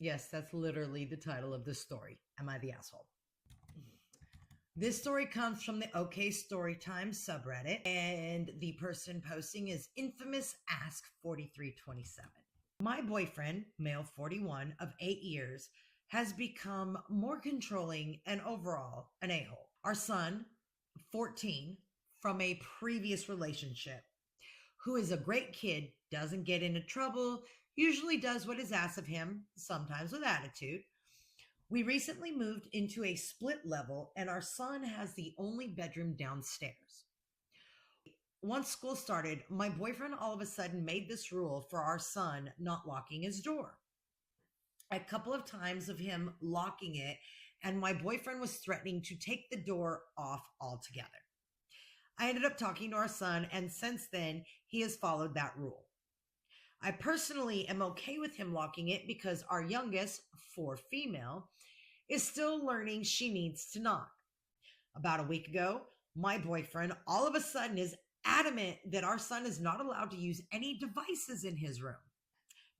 Yes, that's literally the title of this story. Am I the asshole? This story comes from the OK Storytime subreddit, and the person posting is infamous Ask 4327. My boyfriend, male 41 of 8 years, has become more controlling and overall an a hole. Our son, 14, from a previous relationship, who is a great kid, doesn't get into trouble, usually does what is asked of him, sometimes with attitude. We recently moved into a split level, and our son has the only bedroom downstairs. Once school started, my boyfriend all of a sudden made this rule for our son not locking his door. A couple of times of him locking it, and my boyfriend was threatening to take the door off altogether. I ended up talking to our son, and since then, he has followed that rule. I personally am okay with him locking it because our youngest, 4 female, is still learning she needs to knock. About a week ago, my boyfriend all of a sudden is adamant that our son is not allowed to use any devices in his room.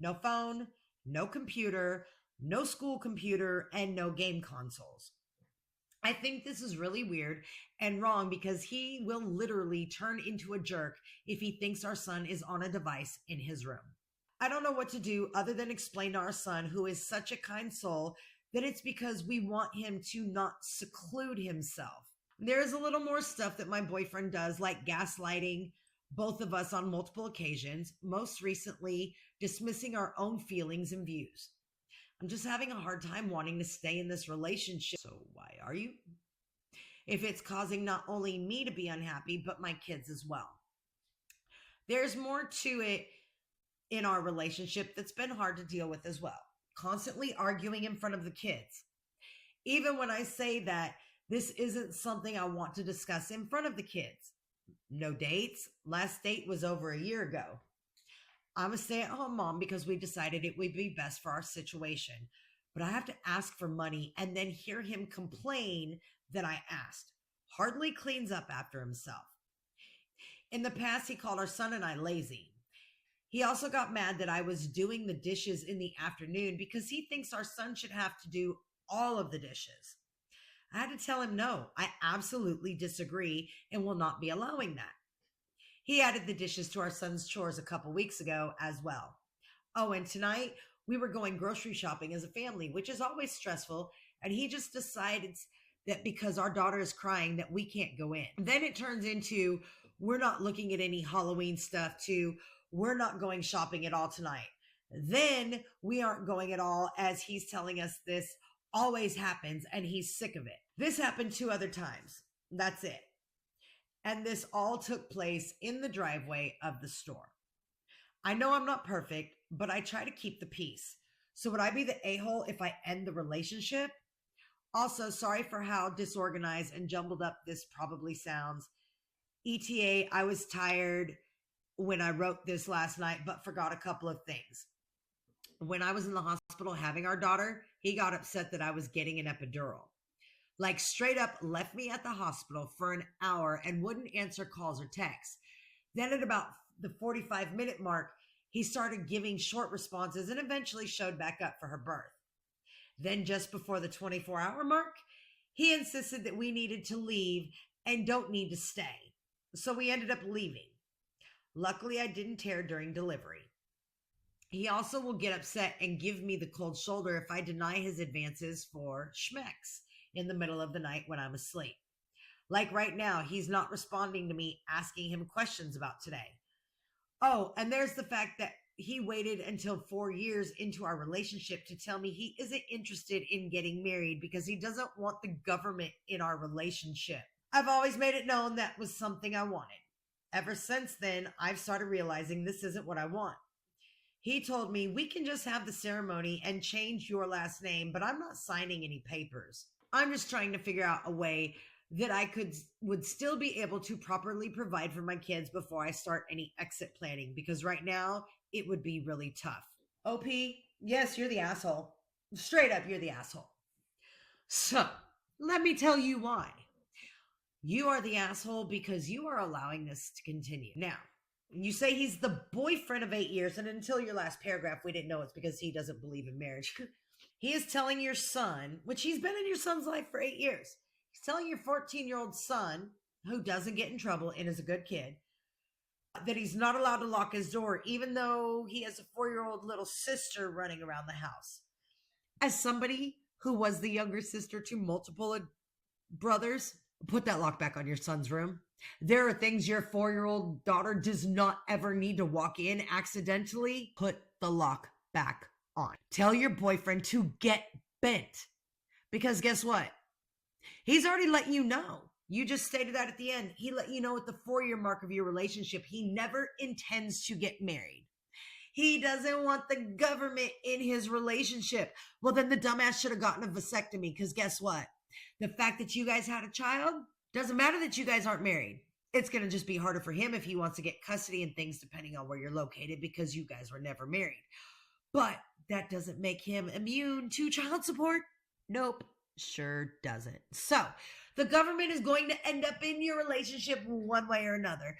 No phone, no computer, no school computer, and no game consoles. I think this is really weird and wrong because he will literally turn into a jerk if he thinks our son is on a device in his room. I don't know what to do other than explain to our son, who is such a kind soul, that it's because we want him to not seclude himself. There is a little more stuff that my boyfriend does, like gaslighting both of us on multiple occasions, most recently dismissing our own feelings and views. I'm just having a hard time wanting to stay in this relationship. So why are you? If it's causing not only me to be unhappy, but my kids as well. There's more to it in our relationship that's been hard to deal with as well. Constantly arguing in front of the kids. Even when I say that this isn't something I want to discuss in front of the kids. No dates. Last date was over a year ago. I'm a stay-at-home mom because we decided it would be best for our situation. But I have to ask for money and then hear him complain that I asked. Hardly cleans up after himself. In the past, he called our son and I lazy. He also got mad that I was doing the dishes in the afternoon because he thinks our son should have to do all of the dishes. I had to tell him no, I absolutely disagree and will not be allowing that. He added the dishes to our son's chores a couple weeks ago as well. Oh, and tonight we were going grocery shopping as a family, which is always stressful, and he just decided that because our daughter is crying that we can't go in. Then it turns into we're not looking at any Halloween stuff to we're not going shopping at all tonight. Then we aren't going at all as he's telling us this always happens and he's sick of it. This happened 2 other times. That's it. And this all took place in the driveway of the store. I know I'm not perfect, but I try to keep the peace. So would I be the a-hole if I end the relationship? Also, sorry for how disorganized and jumbled up this probably sounds. ETA, I was tired when I wrote this last night, but forgot a couple of things. When I was in the hospital having our daughter, he got upset that I was getting an epidural. Like straight up left me at the hospital for an hour and wouldn't answer calls or texts. Then at about the 45-minute mark, he started giving short responses and eventually showed back up for her birth. Then just before the 24-hour mark, he insisted that we needed to leave and don't need to stay. So we ended up leaving. Luckily, I didn't tear during delivery. He also will get upset and give me the cold shoulder if I deny his advances for schmecks in the middle of the night when I'm asleep. Like right now, he's not responding to me asking him questions about today. Oh, and there's the fact that he waited until 4 years into our relationship to tell me he isn't interested in getting married because he doesn't want the government in our relationship. I've always made it known that was something I wanted. Ever since then, I've started realizing this isn't what I want. He told me we can just have the ceremony and change your last name, but I'm not signing any papers. I'm just trying to figure out a way that I would still be able to properly provide for my kids before I start any exit planning, because right now it would be really tough. OP, yes, you're the asshole. Straight up, you're the asshole. So, let me tell you why. You are the asshole because you are allowing this to continue. Now, you say he's the boyfriend of 8 years, and until your last paragraph, we didn't know it's because he doesn't believe in marriage. He is telling your son, which he's been in your son's life for 8 years. He's telling your 14-year-old son, who doesn't get in trouble and is a good kid, that he's not allowed to lock his door, even though he has a 4-year-old little sister running around the house. As somebody who was the younger sister to multiple brothers, put that lock back on your son's room. There are things your 4-year-old daughter does not ever need to walk in accidentally. Put the lock back on. Tell your boyfriend to get bent. Because guess what? He's already let you know. You just stated that at the end. He let you know at the 4-year mark of your relationship, he never intends to get married. He doesn't want the government in his relationship. Well, then the dumbass should have gotten a vasectomy, because guess what? The fact that you guys had a child doesn't matter that you guys aren't married. It's going to just be harder for him if he wants to get custody and things depending on where you're located, because you guys were never married. But that doesn't make him immune to child support. Nope, sure doesn't. So the government is going to end up in your relationship one way or another.